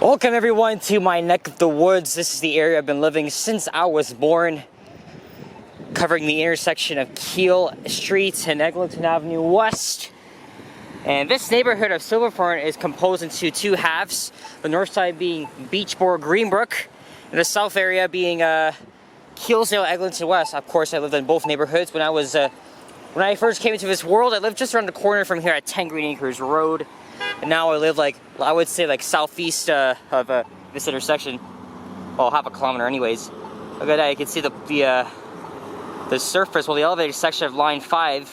Welcome everyone to my neck of the woods. This is the area I've been living since I was born, covering the intersection of Keele Street and Eglinton Avenue West. And this neighborhood of Silverthorne is composed into two halves, the north side being Beachboro Greenbrook, and the south area being Keelsdale Eglinton West. Of course, I lived in both neighborhoods. When I first came into this world, I lived just around the corner from here at 10 Green Acres Road. And now I live I would say southeast of this intersection. Well, half a kilometer anyways. Look at that, you can see the surface, well, the elevated section of line 5,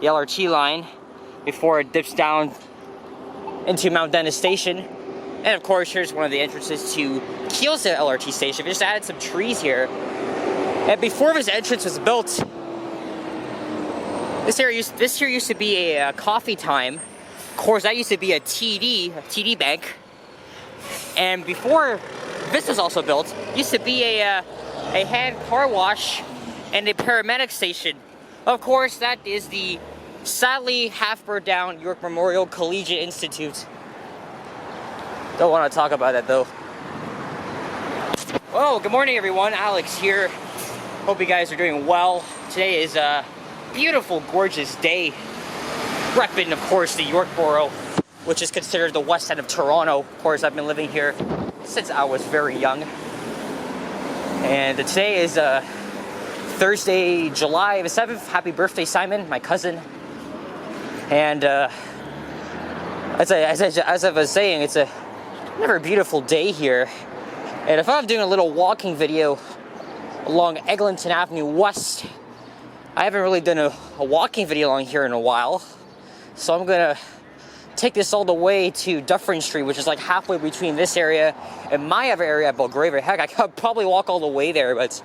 the LRT line, before it dips down into Mount Dennis Station. And of course, here's one of the entrances to Keelsdale LRT Station. We just added some trees here. And before this entrance was built, this here used to be a coffee time. Of course, that used to be a TD bank. And before this was also built, used to be a hand car wash and a paramedic station. Of course, that is the sadly half burned down York Memorial Collegiate Institute. Don't want to talk about that though. Well, good morning everyone, Alex here. Hope you guys are doing well. Today is a beautiful, gorgeous day. Repping, of course, the York Borough, which is considered the west end of Toronto. Of course, I've been living here since I was very young. And today is Thursday, July the 7th. Happy birthday, Simon, my cousin. And as I was saying, it's another beautiful day here. And if I'm doing a little walking video along Eglinton Avenue West, I haven't really done a walking video along here in a while. So I'm gonna take this all the way to Dufferin Street, which is like halfway between this area and my other area at Belgravia. Heck, I could probably walk all the way there, but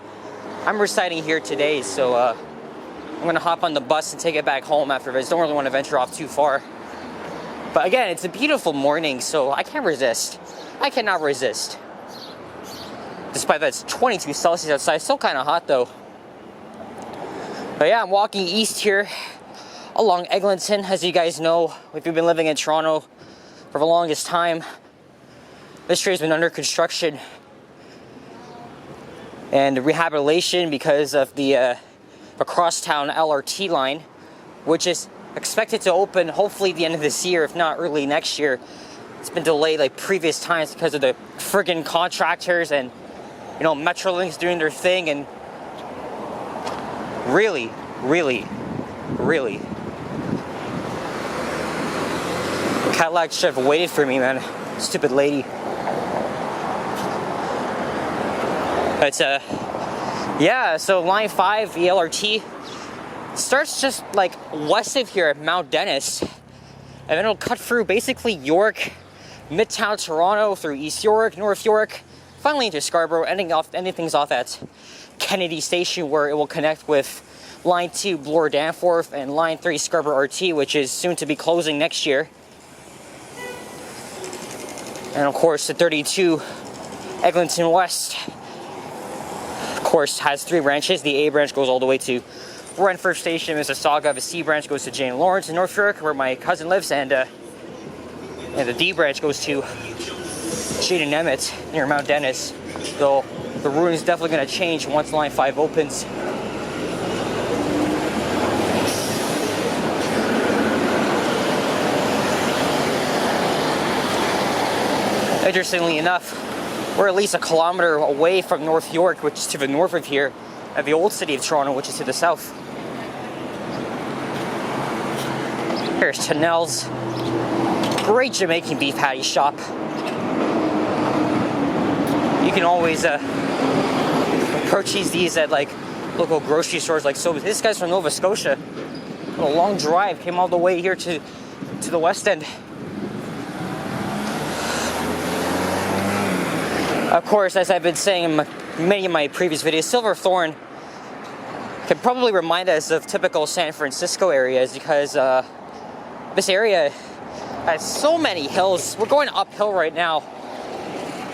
I'm residing here today, so I'm gonna hop on the bus and take it back home after this. Don't really want to venture off too far. But again, it's a beautiful morning, so I can't resist. I cannot resist. Despite that it's 22 Celsius outside, it's still kind of hot though. But yeah, I'm walking east here along Eglinton. As you guys know, if you've been living in Toronto for the longest time, this street has been under construction and rehabilitation because of the crosstown LRT line, which is expected to open hopefully at the end of this year, if not early next year. It's been delayed like previous times because of the friggin' contractors and, you know, Metrolink's doing their thing, and really Cadillac should have waited for me, man. Stupid lady. But yeah, so line 5, the LRT, starts just like west of here at Mount Dennis, and then it'll cut through basically York, Midtown Toronto, through East York, North York, finally into Scarborough, ending things off at Kennedy Station, where it will connect with line 2 Bloor Danforth and line 3 Scarborough RT, which is soon to be closing next year. And of course, the 32 Eglinton West, of course, has 3 branches. The A branch goes all the way to Renfrew Station, Mississauga. The C branch goes to Jane Lawrence in North York, where my cousin lives, and the D branch goes to Shane and Emmett near Mount Dennis. Though the route is definitely going to change once line 5 opens. Interestingly enough, we're at least a kilometer away from North York, which is to the north of here, and the old city of Toronto, which is to the south. Here's Tonnell's. Great Jamaican beef patty shop. You can always purchase these at like local grocery stores like so. This guy's from Nova Scotia. A long drive, came all the way here to the West End. Of course, as I've been saying in many of my previous videos, Silverthorne can probably remind us of typical San Francisco areas because this area has so many hills. We're going uphill right now.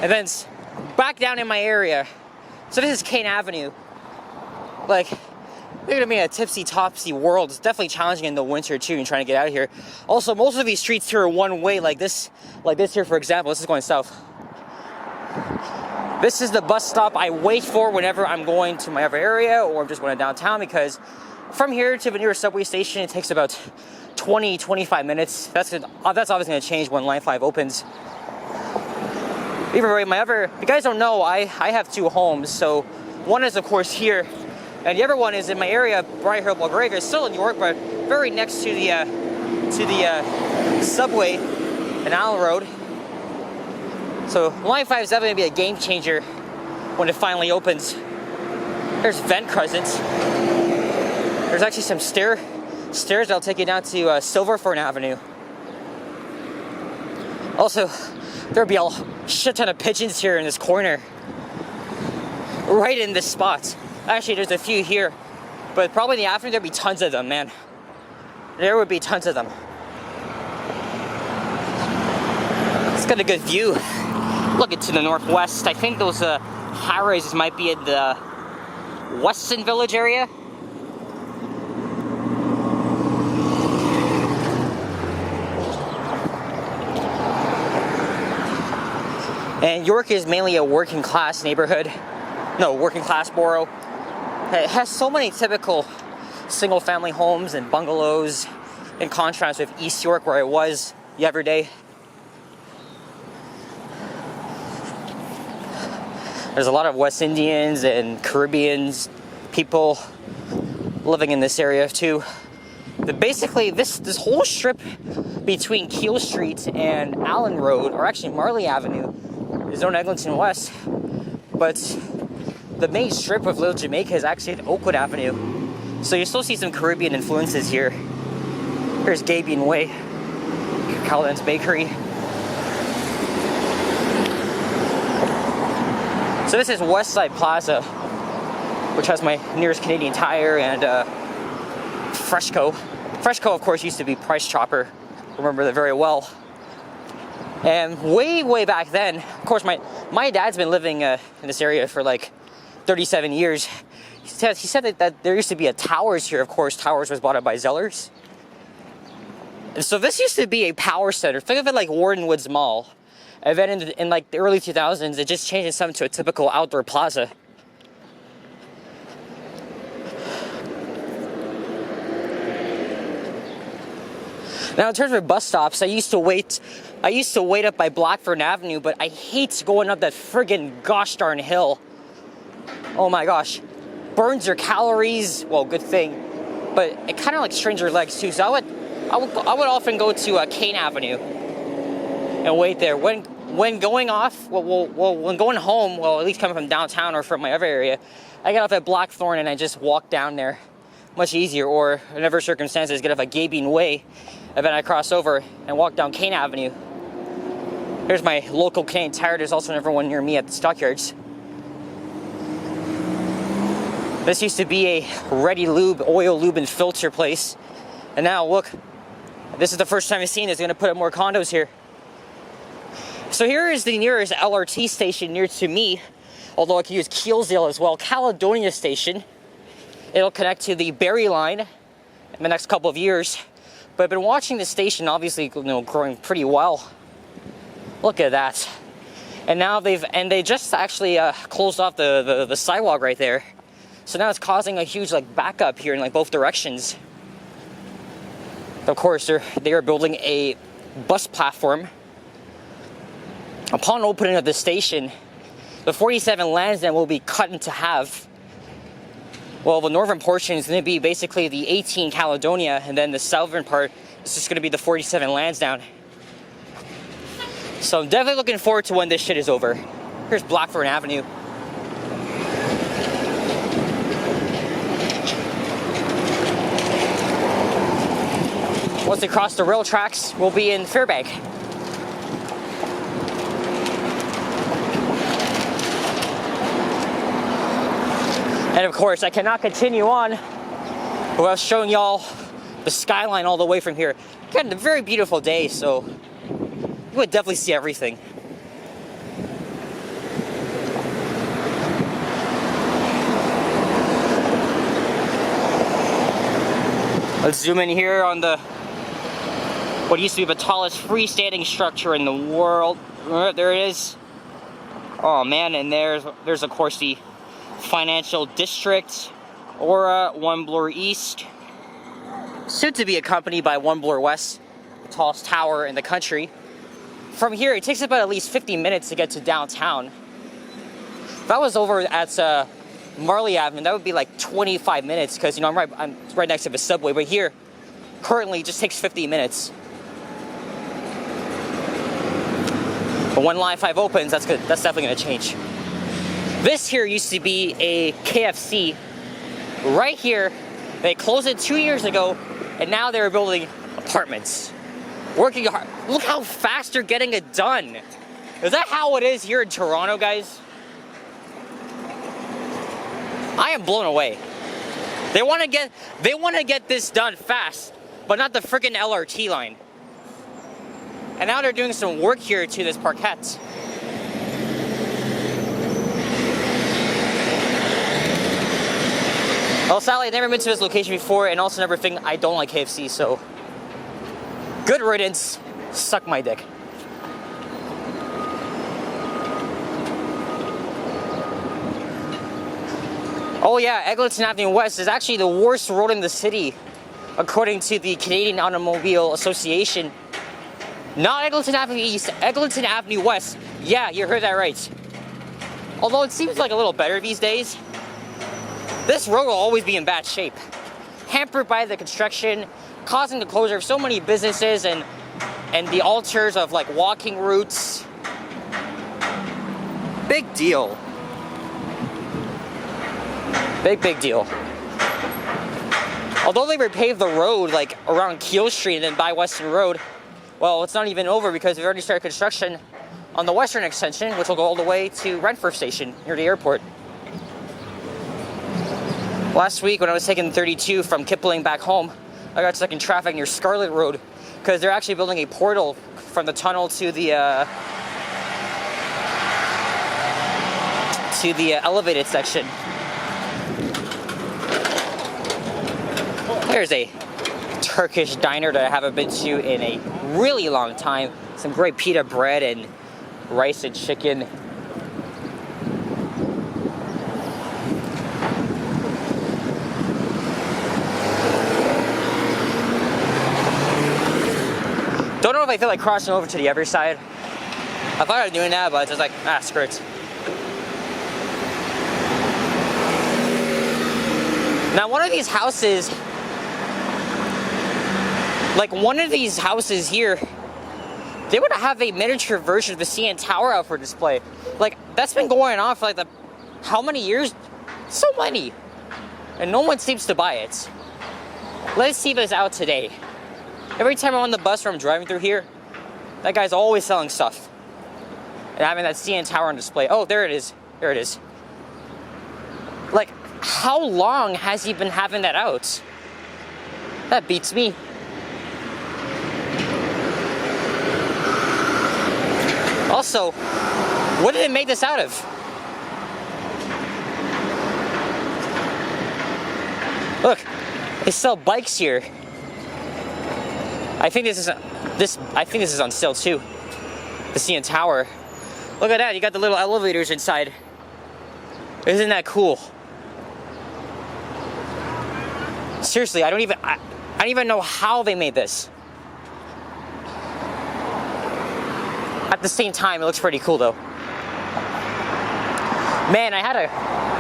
And then back down in my area. So this is Kane Avenue. Like, we're gonna be in a tipsy-topsy world. It's definitely challenging in the winter too, and trying to get out of here. Also, most of these streets here are one way, like this here, for example. This is going south. This is the bus stop I wait for whenever I'm going to my other area or I'm just going to downtown, because from here to the nearest subway station it takes about 20-25 minutes. That's obviously going to change when Line 5 opens. Either way, if you guys don't know, I have two homes. So one is of course here, and the other one is in my area, Briar Hill, Belgrade. It's still in New York, but very next to the subway in Allen Road. So Line 5 is definitely going to be a game changer when it finally opens. There's Vent Crescent. There's actually some stairs that'll take you down to Silverthorne Avenue. Also, there'll be a shit ton of pigeons here in this corner. Right in this spot. Actually, there's a few here. But probably in the afternoon, there'll be tons of them, man. There would be tons of them. It's got a good view. Looking to the northwest. I think those high-rises might be in the Weston Village area. And York is mainly a working class neighborhood. No, working class borough. It has so many typical single family homes and bungalows, in contrast with East York, where I was the other day. There's a lot of West Indians and Caribbeans people living in this area too. But basically, this whole strip between Keele Street and Allen Road, or actually Marley Avenue, is known as Eglinton West. But the main strip of Little Jamaica is actually at Oakwood Avenue. So you still see some Caribbean influences here. Here's Gabion Way, Calvin's Bakery. So this is Westside Plaza, which has my nearest Canadian Tire and Freshco. Freshco, of course, used to be Price Chopper. Remember that very well. And way back then, of course, my dad's been living in this area for like 37 years. He said that there used to be a Towers here. Of course, Towers was bought up by Zellers. And so this used to be a power center. Think of it like Warden Woods Mall. And then in like the early 2000s, it just changed itself to a typical outdoor plaza. Now, in terms of bus stops, I used to wait up by Blackford Avenue, but I hate going up that friggin' gosh darn hill. Oh my gosh. Burns your calories. Well, good thing. But it kind of like strains your legs too. So I would often go to Kane Avenue and wait there. When going off, when going home, well, at least coming from downtown or from my other area, I get off at Blackthorn and I just walk down there. Much easier. Or in other circumstances, get off at Gabion Way, and then I cross over and walk down Kane Avenue. Here's my local Canadian Tire. There's also another one near me at the Stockyards. This used to be a Ready Lube, oil lube and filter place. And now look, this is the first time I've seen this. They're going to put up more condos here. So here is the nearest LRT station near to me, although I could use Keelsdale as well. Caledonia Station. It'll connect to the Berry line in the next couple of years. But I've been watching this station, obviously, growing pretty well. Look at that. And now they just actually closed off the sidewalk right there. So now it's causing a huge backup here in both directions. Of course, they are building a bus platform. Upon opening of the station, the 47 Lansdowne will be cut into half. Well, the northern portion is going to be basically the 18 Caledonia, and then the southern part is just going to be the 47 Lansdowne. So I'm definitely looking forward to when this shit is over. Here's Blackthorn Avenue. Once they cross the rail tracks, we'll be in Fairbank. And of course, I cannot continue on without showing y'all the skyline all the way from here. Again, a very beautiful day, so you would definitely see everything. Let's zoom in here on what used to be the tallest freestanding structure in the world. There it is. Oh man, and there's of course the financial district, Aura, One Bloor East, soon to be accompanied by One Bloor West, the tallest tower in the country. From here, it takes about at least 50 minutes to get to downtown. If I was over at Marley Avenue, that would be like 25 minutes because, you know, I'm right next to the subway. But here, currently, it just takes 50 minutes. But when Line 5 opens, that's good. That's definitely going to change. This here used to be a KFC. Right here, they closed it 2 years ago, and now they're building apartments. Working hard. Look how fast they're getting it done. Is that how it is here in Toronto, guys? I am blown away. They want to get this done fast, but not the freaking LRT line. And now they're doing some work here to this parquet. Well, sadly, I've never been to this location before, and also another thing, I don't like KFC, so good riddance, suck my dick. Oh yeah, Eglinton Avenue West is actually the worst road in the city, according to the Canadian Automobile Association. Not Eglinton Avenue East, Eglinton Avenue West. Yeah, you heard that right. Although it seems like a little better these days. This road will always be in bad shape. Hampered by the construction, causing the closure of so many businesses and the alters of like walking routes. Big deal. Big deal. Although they repaved the road like around Keele Street and then by Western Road, well, it's not even over because they've already started construction on the western extension, which will go all the way to Renfrew Station near the airport. Last week when I was taking 32 from Kipling back home, I got stuck in traffic near Scarlet Road because they're actually building a portal from the tunnel to the elevated section. There's a Turkish diner that I haven't been to in a really long time. Some great pita bread and rice and chicken. Don't know if I feel like crossing over to the other side. I thought I was doing that, but it's just like, screw it. Now, one of these houses here, they would have a miniature version of the CN Tower out for display. Like, that's been going on for like how many years? So many. And no one seems to buy it. Let's see this out today. Every time I'm on the bus or I'm driving through here, that guy's always selling stuff. And having that CN Tower on display. Oh, there it is. There it is. Like, how long has he been having that out? That beats me. Also, what did it make this out of? Look, they sell bikes here. I think this is on sale too. The CN Tower. Look at that, you got the little elevators inside. Isn't that cool? Seriously, I don't even know how they made this. At the same time, it looks pretty cool though. Man, I had a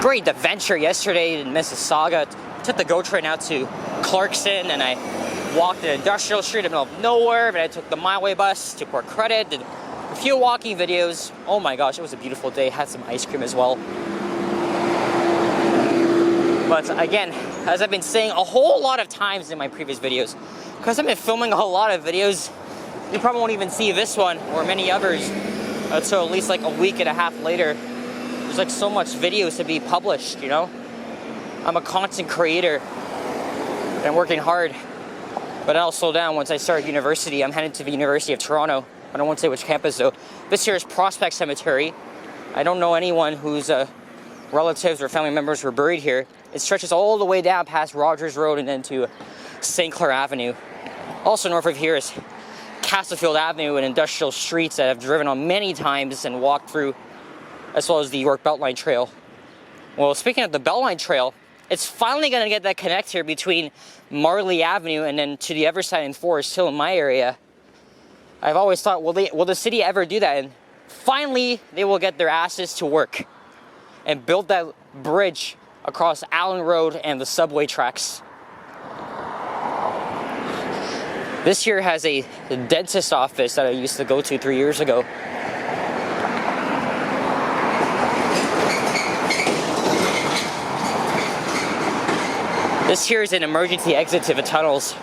great adventure yesterday in Mississauga. Took the GO train out to Clarkson and I walked an industrial street in the middle of nowhere, but I took the Mileway bus to Port Credit, did a few walking videos. Oh my gosh, it was a beautiful day. Had some ice cream as well. But again, as I've been saying a whole lot of times in my previous videos, because I've been filming a lot of videos, you probably won't even see this one or many others until at least like a week and a half later. There's like so much videos to be published, you know? I'm a content creator and I'm working hard, but I'll slow down once I start university. I'm headed to the University of Toronto. I don't want to say which campus though. This here is Prospect Cemetery. I don't know anyone whose relatives or family members were buried here. It stretches all the way down past Rogers Road and then to St. Clair Avenue. Also north of here is Castlefield Avenue and industrial streets that I've driven on many times and walked through as well as the York Beltline Trail. Well, speaking of the Beltline Trail, it's finally going to get that connect here between Marley Avenue and then to the other side in Forest Hill in my area. I've always thought, will the city ever do that? And finally, they will get their asses to work and build that bridge across Allen Road and the subway tracks. This here has a dentist office that I used to go to 3 years ago. This here is an emergency exit to the tunnels.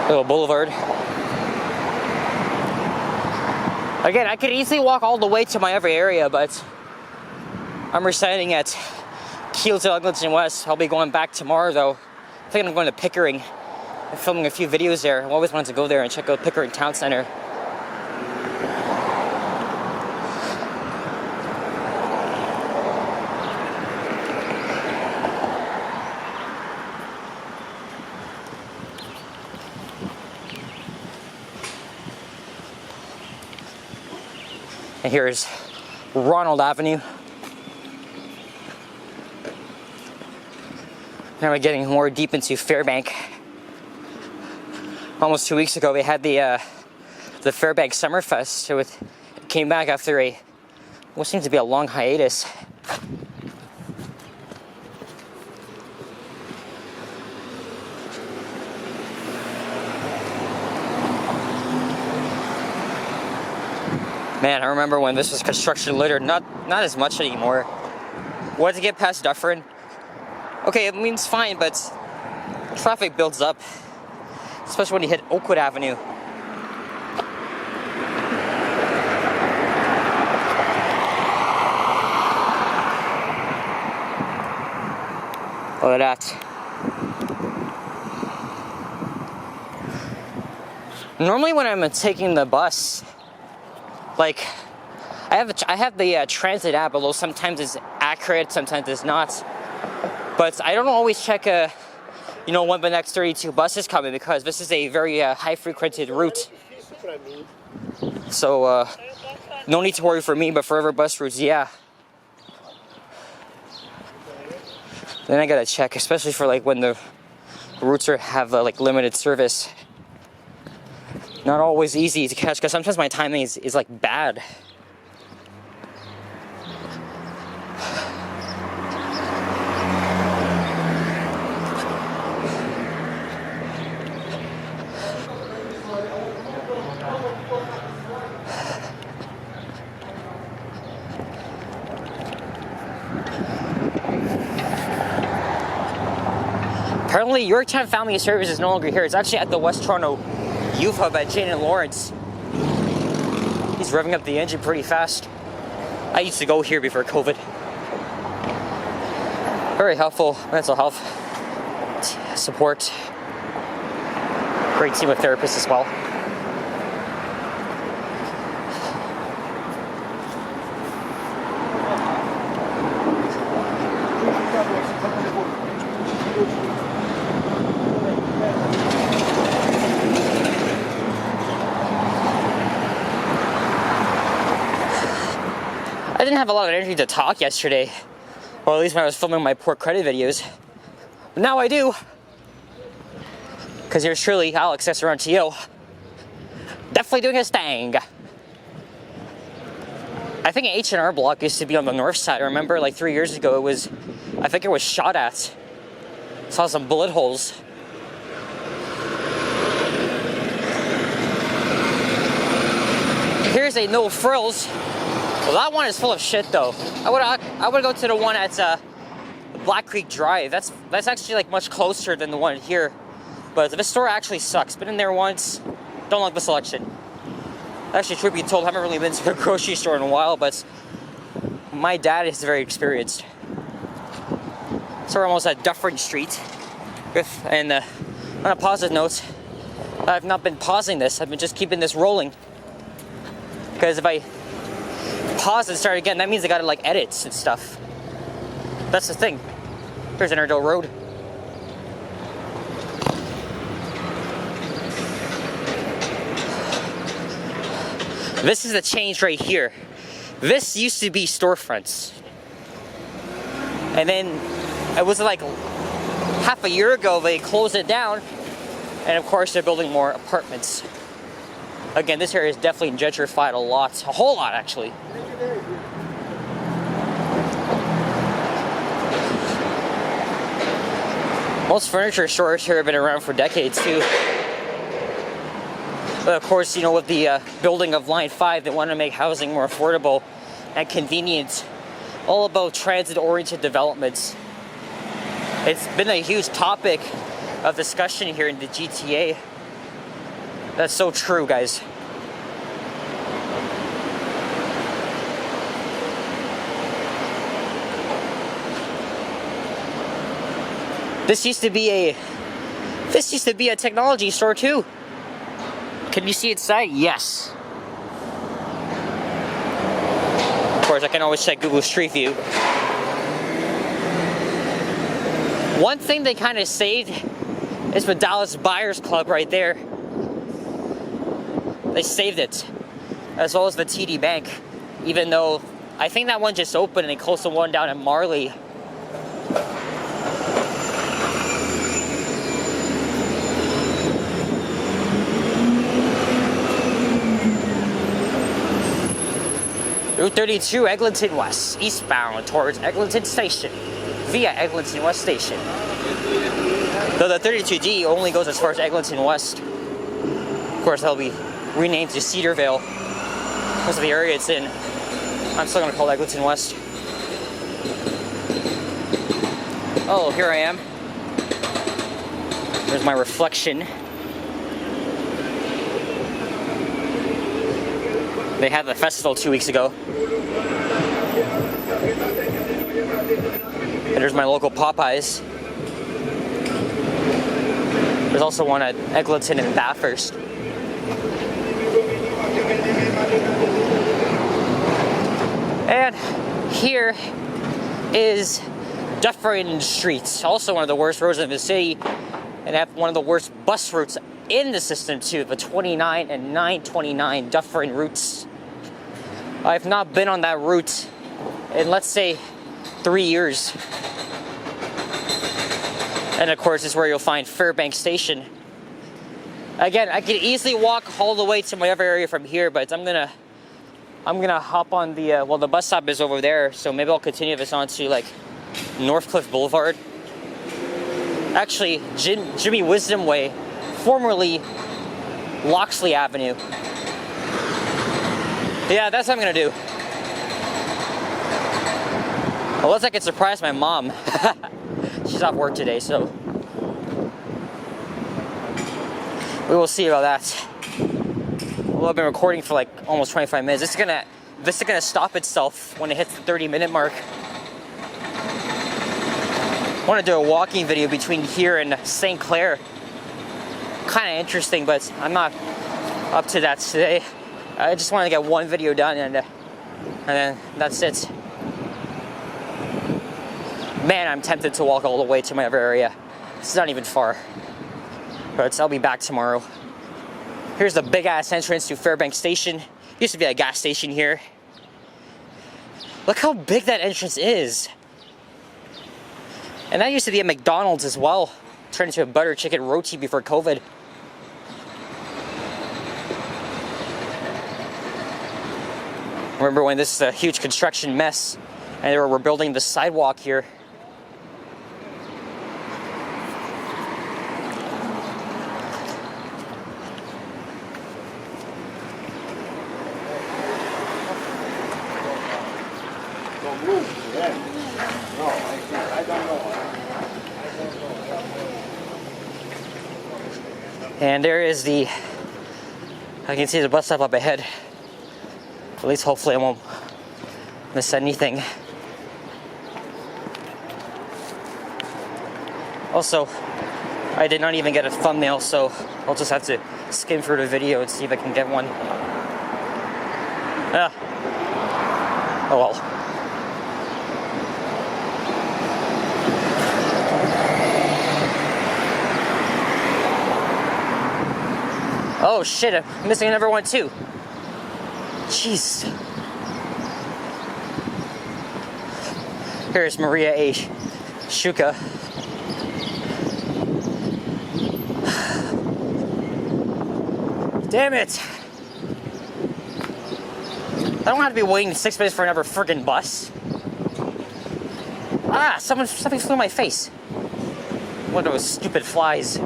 Little boulevard. Again, I could easily walk all the way to my other area, but I'm residing at Keels at Eglinton West. I'll be going back tomorrow though. I think I'm going to Pickering. I'm filming a few videos there. I always wanted to go there and check out Pickering Town Center. And here's Ronald Avenue. Now we're getting more deep into Fairbank. Almost 2 weeks ago, we had the Fairbank Summerfest. So it came back after what seems to be a long hiatus. Man, I remember when this was construction littered, not as much anymore. Once you get past Dufferin, okay, it means fine, but traffic builds up, especially when you hit Oakwood Avenue. Look at that. Normally when I'm taking the bus, like, I have the transit app, although sometimes it's accurate, sometimes it's not. But I don't always check, when the next 32 buses coming, because this is a very high-frequented route. So, no need to worry for me, but for other bus routes, yeah. Then I gotta check, especially for when the routes have limited service. Not always easy to catch, because sometimes my timing is bad. Apparently, Yorktown Family Service is no longer here. It's actually at the West Toronto Youth Hub at Jane and Lawrence. He's revving up the engine pretty fast. I used to go here before COVID. Very helpful mental health support. Great team of therapists as well. I didn't have a lot of energy to talk yesterday, or at least when I was filming my poor credit videos. But now I do. Because here's surely Alex SRNTO. Definitely doing his thing. I think an H&R Block used to be on the north side. I remember 3 years ago I think it was shot at. Saw some bullet holes. Here's a no frills. Well, that one is full of shit though. I would go to the one at Black Creek Drive. That's actually much closer than the one here. But the store actually sucks. Been in there once. Don't like the selection. Actually, truth be told, I haven't really been to a grocery store in a while, but my dad is very experienced. So we're almost at Dufferin Street. And on a positive note, I've not been pausing this. I've been just keeping this rolling. Because if I pause and start again, that means I gotta edit and stuff. That's the thing. Here's Innerville Road. This is the change right here. This used to be storefronts. And then it was like half a year ago they closed it down. And of course they're building more apartments. Again, this area is definitely gentrified a lot. A whole lot, actually. Most furniture stores here have been around for decades, too. But of course, you know, with the building of Line 5, they want to make housing more affordable and convenient. All about transit-oriented developments. It's been a huge topic of discussion here in the GTA. That's so true, guys. This used to be a technology store too. Can you see inside? Yes. Of course, I can always check Google Street View. One thing they kind of saved is the Dallas Buyers Club right there. They saved it, as well as the TD Bank, even though I think that one just opened and they closed the one down in Marley. Route 32, Eglinton West, eastbound towards Eglinton Station, via Eglinton West Station. Though the 32D only goes as far as Eglinton West. Of course, that'll be renamed to Cedarvale because of the area it's in. I'm still gonna call it Eglinton West. Oh, here I am. There's my reflection. They had the festival 2 weeks ago. And there's my local Popeyes. There's also one at Eglinton and Bathurst. And here is Dufferin Street, also one of the worst roads in the city, and have one of the worst bus routes in the system too, the 29 and 929 Dufferin routes. I've not been on that route in, let's say, 3 years. And of course, this is where you'll find Fairbank Station. Again, I could easily walk all the way to my other area from here, but I'm gonna hop on the well, the bus stop is over there, so maybe I'll continue this on to like Northcliffe Boulevard. Actually, Jimmy Wisdom Way, formerly Loxley Avenue. Yeah, that's what I'm gonna do. Unless I can surprise my mom. She's off work today, so we will see about that. Well, I've been recording for like almost 25 minutes. This is gonna stop itself when it hits the 30-minute mark. I want to do a walking video between here and St. Clair. Kind of interesting, but I'm not up to that today. I just want to get one video done, and then that's it. Man, I'm tempted to walk all the way to my other area. It's not even far. But I'll be back tomorrow. Here's the big-ass entrance to Fairbank Station. Used to be a gas station here. Look how big that entrance is. And that used to be a McDonald's as well. Turned into a butter chicken roti before COVID. Remember when this is a huge construction mess and they were building the sidewalk here. And there is I can see the bus stop up ahead. At least hopefully I won't miss anything. Also, I did not even get a thumbnail, so I'll just have to skim through the video and see if I can get one. Oh well. Oh shit, I'm missing another one too. Jeez. Here's Maria A. Shuka. Damn it! I don't have to be waiting 6 minutes for another friggin' bus. Ah, something flew in my face. One of those stupid flies.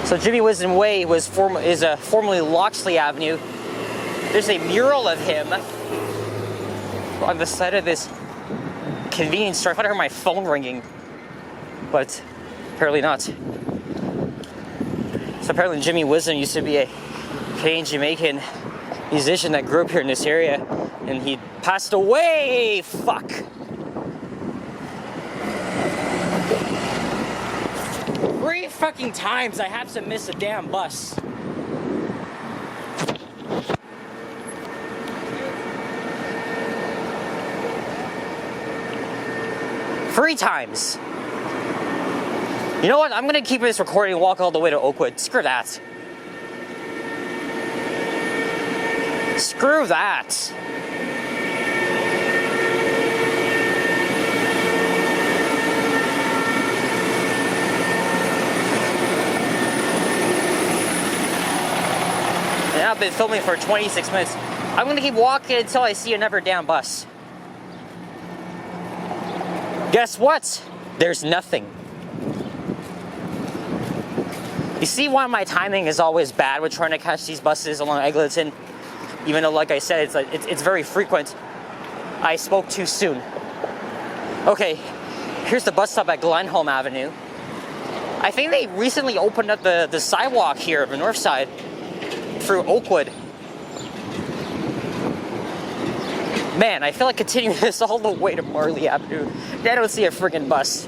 So Jimmy Wisdom Way is formerly Loxley Avenue. There's a mural of him on the side of this convenience store. I thought I heard my phone ringing, but apparently not. So apparently Jimmy Wisdom used to be a Canadian Jamaican musician that grew up here in this area, and he passed away. Fuck. 3 fucking times I have to miss a damn bus. Three times. You know what? I'm gonna keep this recording and walk all the way to Oakwood. Screw that. Screw that. And I've been filming for 26 minutes. I'm gonna keep walking until I see another damn bus. Guess what? There's nothing. You see why my timing is always bad with trying to catch these buses along Eglinton? Even though, like I said, it's very frequent. I spoke too soon. Okay, here's the bus stop at Glenholm Avenue. I think they recently opened up the sidewalk here on the north side through Oakwood. Man, I feel like continuing this all the way to Marley Avenue. I don't see a friggin' bus.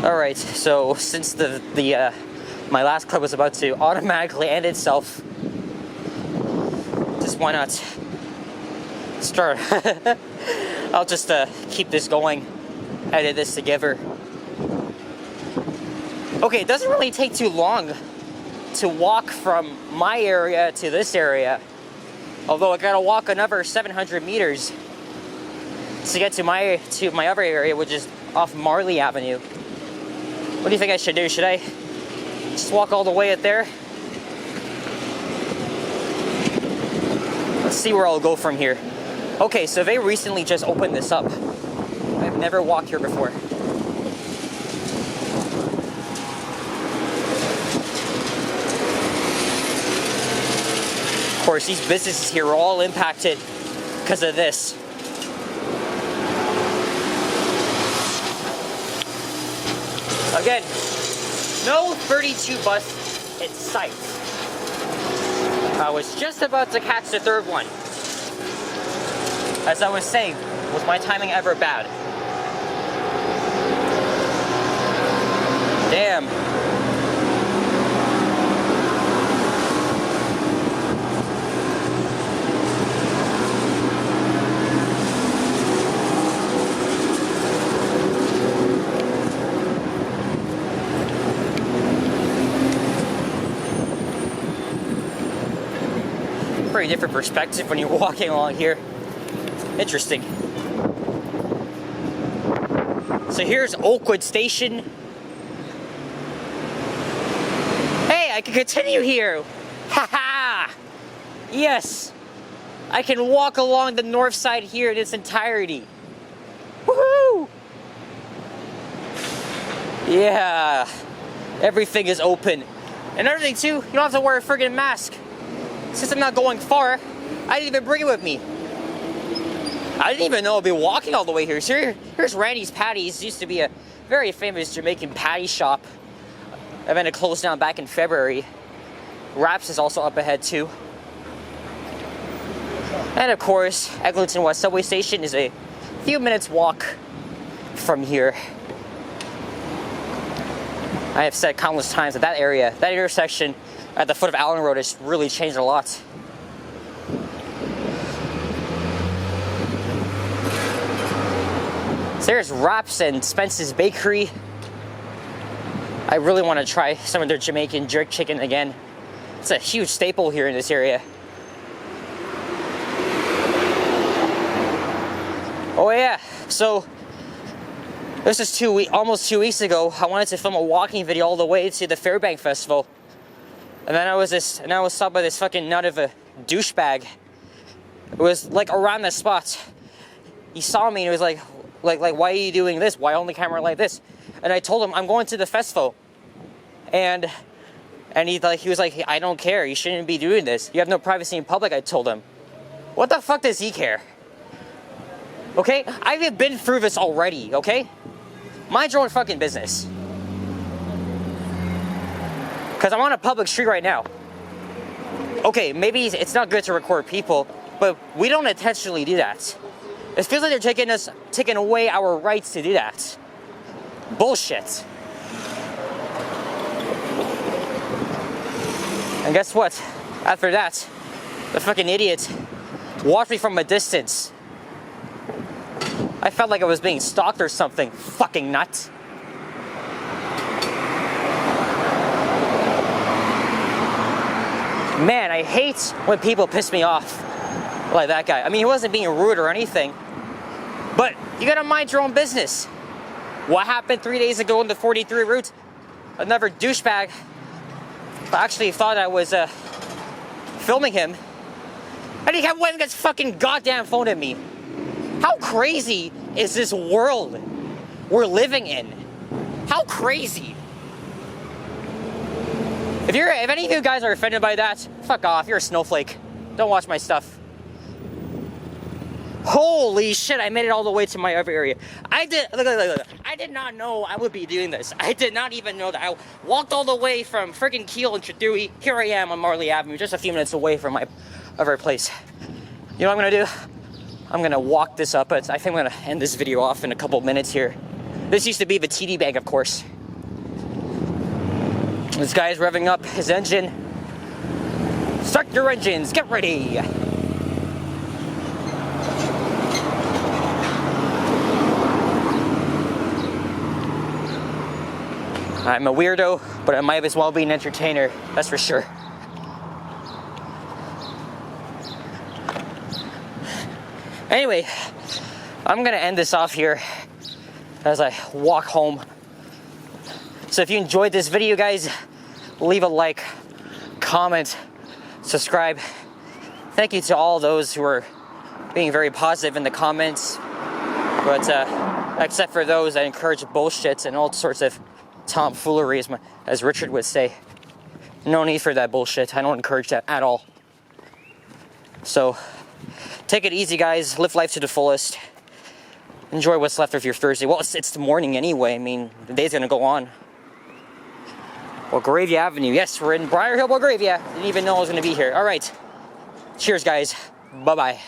Alright, so since my last clip was about to automatically end itself, just why not start? I'll just keep this going, edit this together. Okay, it doesn't really take too long to walk from my area to this area, although I gotta walk another 700 meters to get to my other area, which is off Marley Avenue. What do you think I should do? Should I just walk all the way up there? Let's see where I'll go from here. Okay, so they recently just opened this up. I've never walked here before. Of course, these businesses here are all impacted because of this. Again, no 32 bus in sight. I was just about to catch the third one. As I was saying, was my timing ever bad? Damn. Pretty different perspective when you're walking along here. Interesting. So here's Oakwood Station. Hey, I can continue here. Haha! Yes! I can walk along the north side here in its entirety. Woohoo! Yeah. Everything is open. And another thing too, you don't have to wear a friggin' mask. Since I'm not going far, I didn't even bring it with me. I didn't even know I'd be walking all the way here. So here's Randy's Patties. It used to be a very famous Jamaican patty shop. I've been closed down back in February. Raps is also up ahead too. And of course, Eglinton West Subway Station is a few minutes walk from here. I have said countless times that area, that intersection at the foot of Allen Road has really changed a lot. There's Wraps and Spence's Bakery. I really want to try some of their Jamaican jerk chicken again. It's a huge staple here in this area. Oh yeah, so this is almost 2 weeks ago. I wanted to film a walking video all the way to the Fairbank Festival. And then I was stopped by this fucking nut of a douchebag. It was like around the spot. He saw me and he was like, why are you doing this? Why on the camera like this? And I told him, I'm going to the festival. And he was like, I don't care. You shouldn't be doing this. You have no privacy in public, I told him. What the fuck does he care? Okay? I've been through this already, okay? Mind your own fucking business. Because I'm on a public street right now. Okay, maybe it's not good to record people, but we don't intentionally do that. It feels like they're taking away our rights to do that. Bullshit. And guess what? After that, the fucking idiot watched me from a distance. I felt like I was being stalked or something. Fucking nut. Man, I hate when people piss me off like that guy. I mean, he wasn't being rude or anything, but you gotta mind your own business. What happened 3 days ago on the 43 route? Another douchebag actually thought I was filming him, and he kept waving his fucking goddamn phone at me. How crazy is this world we're living in? How crazy? If any of you guys are offended by that, fuck off. You're a snowflake. Don't watch my stuff. Holy shit, I made it all the way to my other area. Look. I did not know I would be doing this. I did not even know that. I walked all the way from friggin' Kiel and Chitui. Here I am on Marley Avenue, just a few minutes away from my other place. You know what I'm gonna do? I'm gonna walk this up, but I think I'm gonna end this video off in a couple minutes here. This used to be the TD Bank, of course. This guy's revving up his engine. Start your engines, get ready. I'm a weirdo, but I might as well be an entertainer, that's for sure. Anyway, I'm gonna end this off here as I walk home. So if you enjoyed this video, guys, leave a like, comment, subscribe. Thank you to all those who are being very positive in the comments, but except for those that encourage bullshit and all sorts of tomfoolery, as Richard would say. No need for that bullshit. I don't encourage that at all. So take it easy, guys. Live life to the fullest. Enjoy what's left of your Thursday. Well, it's the morning anyway. I mean, the day's gonna go on. Belgravia Avenue. Yes, we're in Briar Hill, Belgravia. Didn't even know I was gonna be here. All right. Cheers, guys. Bye-bye.